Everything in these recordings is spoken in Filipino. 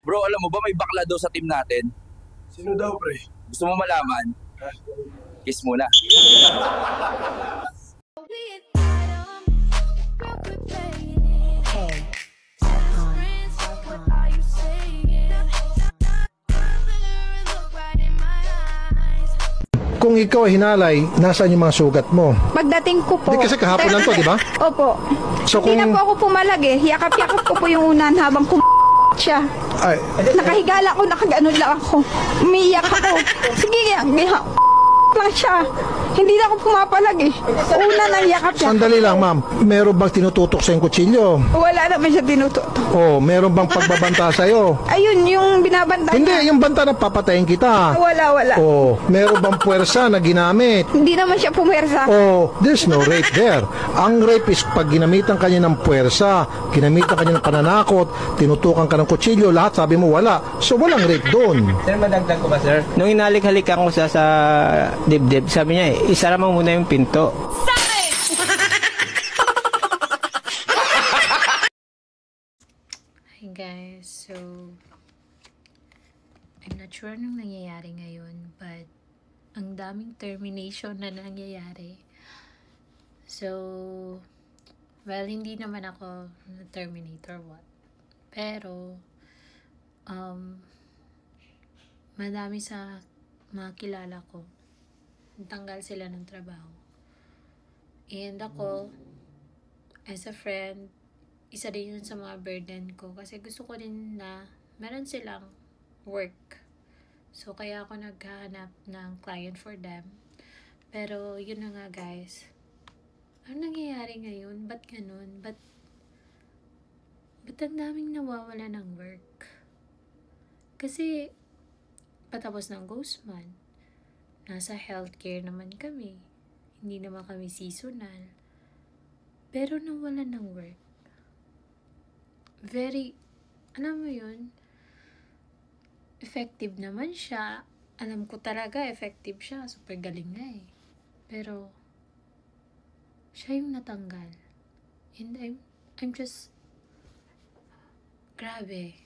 Bro, alam mo ba may bakla daw sa team natin? Sino daw, pre? Gusto mo malaman? Kiss muna. Kung ikaw ay hinalay, nasaan yung mga sugat mo? Pagdating ko po. Di kasi kahapon lang to, di ba? Opo. So Hindi na po ako pumalag eh. Yakap-yakap ko po yung unan habang siya. Ay, Nakahigala ko, nakaganon lang ako. Umiiyak ako. Sige, lang siya. Hindi na ako pumapalag eh. Una nang yakap-yakap. sandali lang, ma'am. Meron bang tinututok sa yung kutsilyo? Wala naman siya tinututok. O, meron bang pagbabanta sa'yo? Ayun, yung binabanta Hindi, niya. yung banta na papatayin kita. Wala. O, meron bang puwersa na ginamit? Hindi naman siya pumersa. Oh, there's no rape there. Ang rape is pag ginamitan kanya ng puwersa, ginamitan kanya ng pananakot, tinutukan ka ng kutsilyo, lahat sabi mo wala. So walang rape doon. Sir, madagdag ko ba, sir? Nung hinalik-halikan ko sa dibdib, sabi niya, isara mo muna yung pinto. Hi guys, so I'm not sure anong nangyayari ngayon, but ang daming termination na nangyayari. So, well, hindi naman ako na-terminate or what. Pero, madami sa mga kilala ko, tanggal sila ng trabaho. And ako, as a friend, isa din yun sa mga burden ko kasi gusto ko din na meron silang work. So, kaya ako naghahanap ng client for them. Pero, yun na nga guys. Ano nangyayari ngayon? Ba't ganun? Ba't ang daming nawawala ng work? Kasi, patapos ng Ghostman, nasa healthcare naman kami. Hindi naman kami seasonal. Pero nawala ng work. Very, alam mo yun, effective naman siya. Alam ko talaga, effective siya. Super galing na eh. Pero, siya yung natanggal. And I'm just, grabe.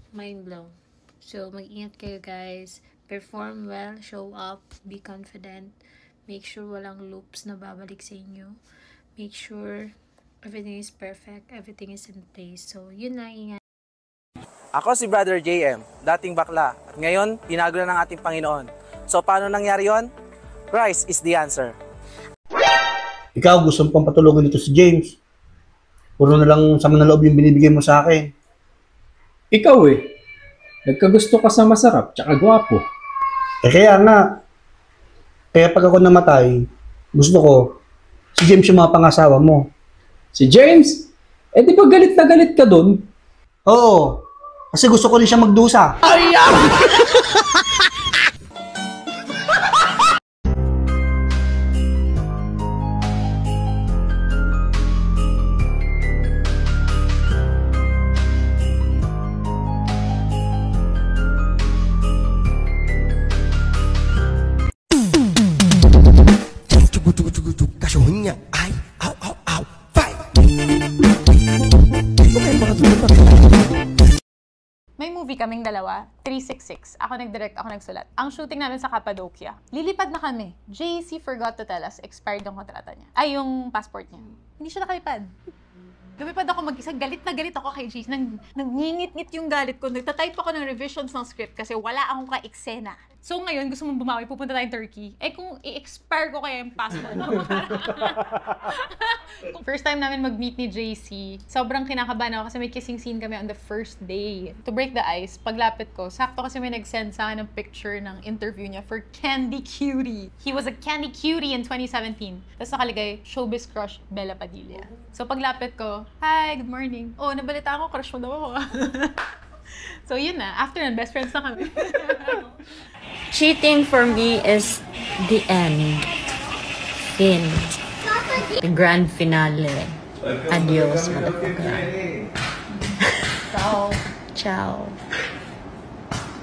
Mind blown. So, mag-ingat kayo guys. Perform well, show up, be confident. Make sure walang loops na babalik sa inyo. Make sure everything is perfect, everything is in place. So, yun lang, ingat. Ako si Brother JM, dating bakla. At ngayon, tinago na ng ating Panginoon. So, paano nangyari yon? Christ is the answer. Ikaw, gusto mo pang patulogin dito si James. Puro na lang sama na loob yung binibigay mo sa akin. Ikaw nagkagusto ka sa masarap tsaka gwapo. Kaya nga. Kaya pag ako namatay, gusto ko, si James yung mga pangasawa mo. Si James? Di ba galit na galit ka dun? Oo. Kasi gusto ko rin siya magdusa. May movie kaming dalawa, 366. Ako nag-direct, ako nagsulat. Ang shooting namin sa Cappadocia. Lilipad na kami. JC forgot to tell us, expired yung kontrata niya. Ay, yung passport niya. Hindi siya nakalipad. Lumipad ako mag-isa. Galit na galit ako kay JC. Nangingit-ngit yung galit ko. Nagtatype ako ng revisions ng script kasi wala akong ka-eksena. So ngayon, gusto mong bumawi, pupunta tayong Turkey. Kung i-expire ko kaya yung passport mo. First time namin mag-meet ni JC, sobrang kinakabahan ako kasi may kissing scene kami on the first day. To break the ice, paglapit ko, sakto kasi may nag-send sa akin ng picture ng interview niya for Candy Cutie. He was a Candy Cutie in 2017. Tapos nakalagay, showbiz crush Bella Padilla. So paglapit ko, hi, good morning. Oh, nabalita ko, crush mo daw ako. So yun na, after nun, best friends na kami. Cheating for me is the end. The grand finale. Adios, motherfucker. Ciao. Ciao.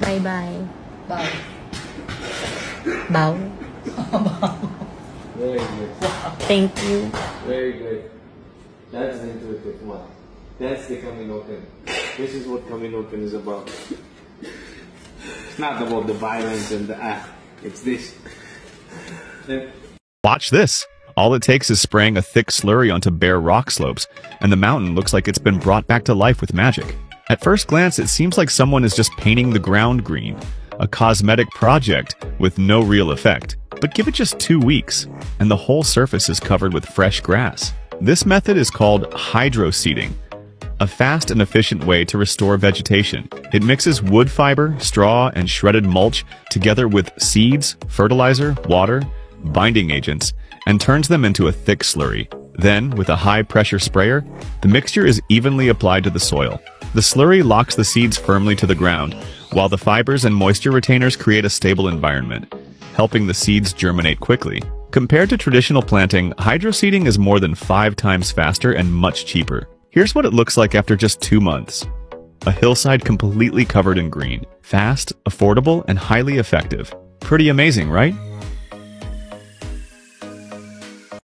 Bye-bye. Bow. Bow. Very good. Thank you. Very good. That's the intuitive one. That's the coming open. This is what coming open is about. It's not about the violence and the it's this. Watch this. All it takes is spraying a thick slurry onto bare rock slopes, and the mountain looks like it's been brought back to life with magic. At first glance, it seems like someone is just painting the ground green, a cosmetic project with no real effect. But give it just 2 weeks, and the whole surface is covered with fresh grass. This method is called hydro-seeding, a fast and efficient way to restore vegetation. It mixes wood fiber, straw, and shredded mulch together with seeds, fertilizer, water, binding agents, and turns them into a thick slurry. Then, with a high-pressure sprayer, the mixture is evenly applied to the soil. The slurry locks the seeds firmly to the ground, while the fibers and moisture retainers create a stable environment, helping the seeds germinate quickly. Compared to traditional planting, hydro-seeding is more than 5 times faster and much cheaper. Here's what it looks like after just 2 months. A hillside completely covered in green. Fast, affordable, and highly effective. Pretty amazing, right?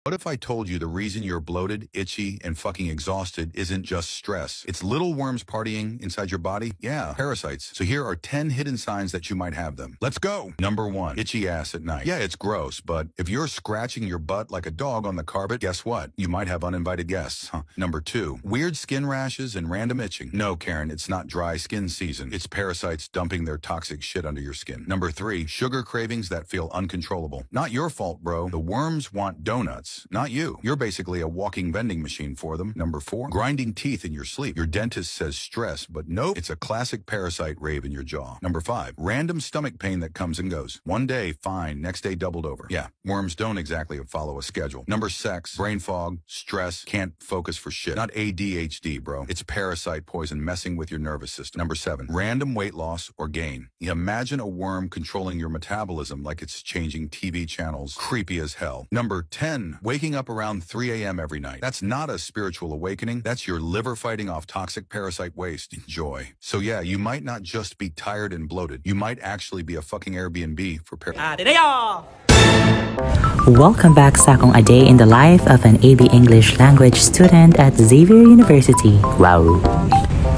What if I told you the reason you're bloated, itchy, and fucking exhausted isn't just stress? It's little worms partying inside your body? Yeah, parasites. So here are 10 hidden signs that you might have them. Let's go! Number 1, itchy ass at night. Yeah, it's gross, but if you're scratching your butt like a dog on the carpet, guess what? You might have uninvited guests. Number 2, weird skin rashes and random itching. No, Karen, it's not dry skin season. It's parasites dumping their toxic shit under your skin. Number 3, sugar cravings that feel uncontrollable. Not your fault, bro. The worms want donuts. Not you. You're basically a walking vending machine for them. Number 4, grinding teeth in your sleep. Your dentist says stress, but nope, it's a classic parasite rave in your jaw. Number 5, random stomach pain that comes and goes. One day, fine. Next day, doubled over. Yeah, worms don't exactly follow a schedule. Number 6, brain fog, stress, can't focus for shit. Not ADHD, bro. It's parasite poison messing with your nervous system. Number 7, random weight loss or gain. Imagine a worm controlling your metabolism like it's changing TV channels. Creepy as hell. Number 10, waking up around 3 a.m. every night. That's not a spiritual awakening. That's your liver fighting off toxic parasite waste. Enjoy. So yeah, you might not just be tired and bloated. You might actually be a fucking Airbnb for parasites. Welcome back sa akong A Day in the Life of an AB English Language Student at Xavier University. Wow!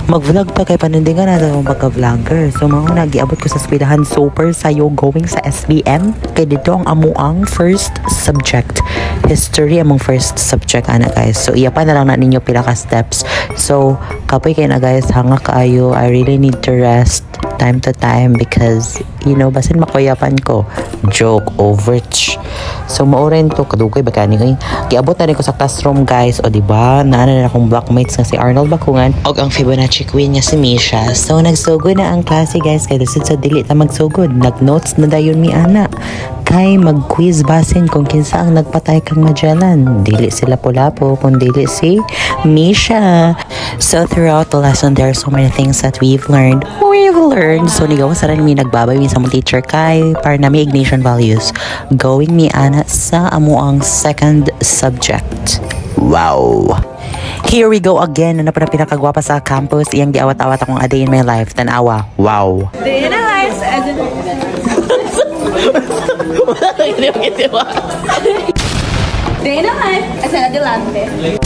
Mag-vlog pa kay panindingan natin ang pagka-vlogger. So mga nagiabot ko sa eskwelahan super sayo going sa SBM. Kay dito ang amuang first subject. History among first subject ana guys. So iya pa na lang na ninyo pila ka steps. So kapoy kay na guys, hanga kaayo. I really need to rest time to time because you know basin makuyapan ko. Joke over. So mauren to kadugay ba kani oy. Giabot na rin ko sa classroom guys. O diba? Naana na akong blockmates nga si Arnold Bakungan og ang Fibonacci Queen nga si Misha. So nagsugod na ang klase guys kay lisod sa dili ta magsugod. Nag-notes na dayon mi ana. Kay mag-quiz basin kung kinsa ang nagpatay kang Magellan. Dili sila Lapu-Lapu kung dili si Misha. So throughout the lesson there are so many things that we've learned. So nigawa sa rin mi nagbabay mi sa mong teacher kay para na mi ignition values. Going mi ana sa amuang second subject. Wow! Here we go again. Ano pa na pinakagwapa sa campus? Iyang giawat-awat akong A Day in My Life. Tanawa. Wow! Day in a life as in... Day in a life as an adelante.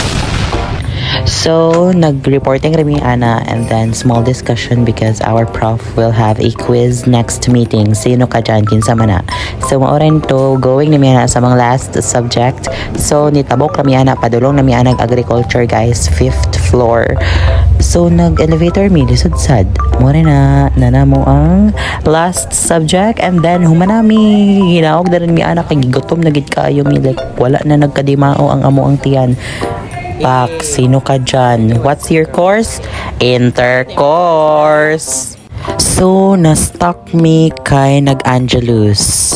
So, nag-reporting remi ana and then small discussion because our prof will have a quiz next meeting. Sino ka dyan? Kinsa man na. So, maorin to going nami ana sa mga last subject. So, nitabok rami ana, padulong nami ana agriculture guys, 5th floor. So, nag-elevator mi, lisod sad. Maorin na, nanamo ang last subject and then humanami, ginaog na rin mi ana, kay gutom na gid kaayo mi, like, wala na nagkadimao ang amo ang tiyan. Pak, sino ka dyan? What's your course? Intercourse. So, na-stuck me kay nag-Angelus.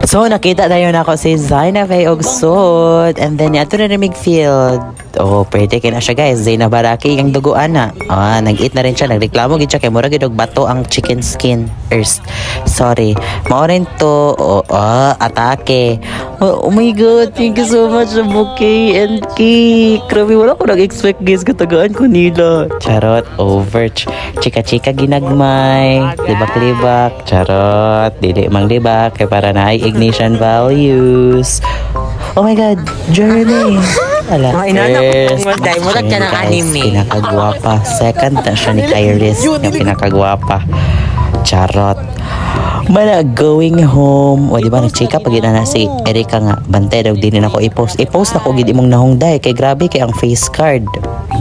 So, nakita tayo na ako si Zainab ay Ogsod. And then, ato na rin field. Oh, pwede kaya na siya guys. Zainab Baraki, yung duguan na. Ah, nag-eat na rin siya. Nagreklamo gid siya kay mura gidog bato ang chicken skin. Sorry. Maorin to. Atake. Oh my God. Thank you so much, Buki and Ki. Grabe, wala ko nag-expect guys. Katagaan ko nila. Charot. Over. Chika-chika ginagmay. Libak-libak. Charot. Dili mang libak. Kaya para na ignition values. Oh my God, Journey. Ala, Mga inana ko kung dahil mo ka ng anime. Pinakagwapa. Second na siya ni Kairis. Yung pinakagwapa. Charot. Mana going home. O diba, nag-check up pag na si Erika nga. Bantay daw din ako i-post. I-post na ko gid imong nahungday. Kay grabe kay ang face card.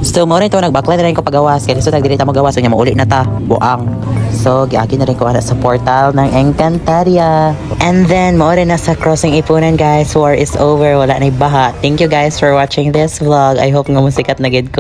So mo rin ito, nagbakla na rin ko pagawas. Kaya so nagdili ta magawas. So niya maulit na ta. Buang. So giagi na rin ko sa portal ng Encantadia. And then mo rin na sa crossing Ipunan guys. War is over. Wala na baha. Thank you guys for watching this vlog. I hope nga musikat na gid ko.